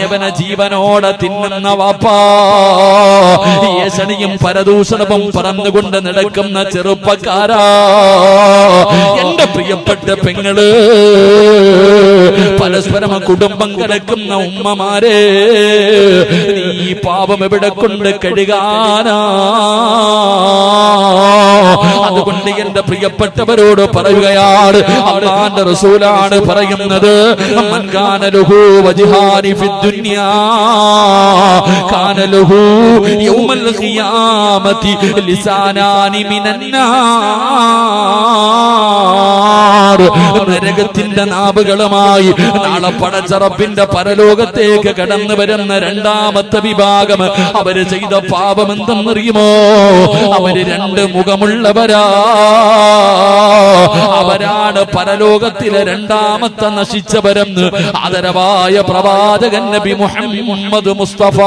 അവനെ ജീവനോടെ തിന്നുന്ന വാപ്പാ, യേശണിയും പരദൂഷണവും പറന്നുകൊണ്ട് നടക്കുന്ന ചെറുപ്പക്കാരാ, എന്റെ പ്രിയപ്പെട്ട പെങ്ങള്, പരസ്പരം കുടുംബം കിടക്കുന്ന ഉമ്മമാരെ, നീ പാപം എവിടെ കൊണ്ട് കഴുകാനാ? അതുകൊണ്ട് എന്റെ പ്രിയപ്പെട്ടവരോട് പറയുകയാണ്, അല്ലാഹുവിന്റെ റസൂലാണ് പറയുന്നത്, മൻ കാന ലഹു വജ്ഹാനി ഫിദ്ദുനിയാ കാന ലഹു യൗമൽ ഖിയാമത്തി ലിസാനാനി മിനന്നാർ. നരകത്തിന്റെ നാവുകളുമായി നാളെ പടച്ച റബ്ബിന്റെ പരലോകത്തേക്ക് കടന്നു വരുന്ന രണ്ടാമത്തെ വിഭാഗം, അവര് ചെയ്ത പാപം എന്തെന്നറിയുമോ? അവര് രണ്ട് മുഖമുള്ളവരാ. അവരാണ് പരലോകത്തിലെ രണ്ടാമത്തെ നശിച്ചവരെന്ന് ആദരവായ പ്രവാചകൻ നബി മുഹമ്മദ് മുസ്തഫ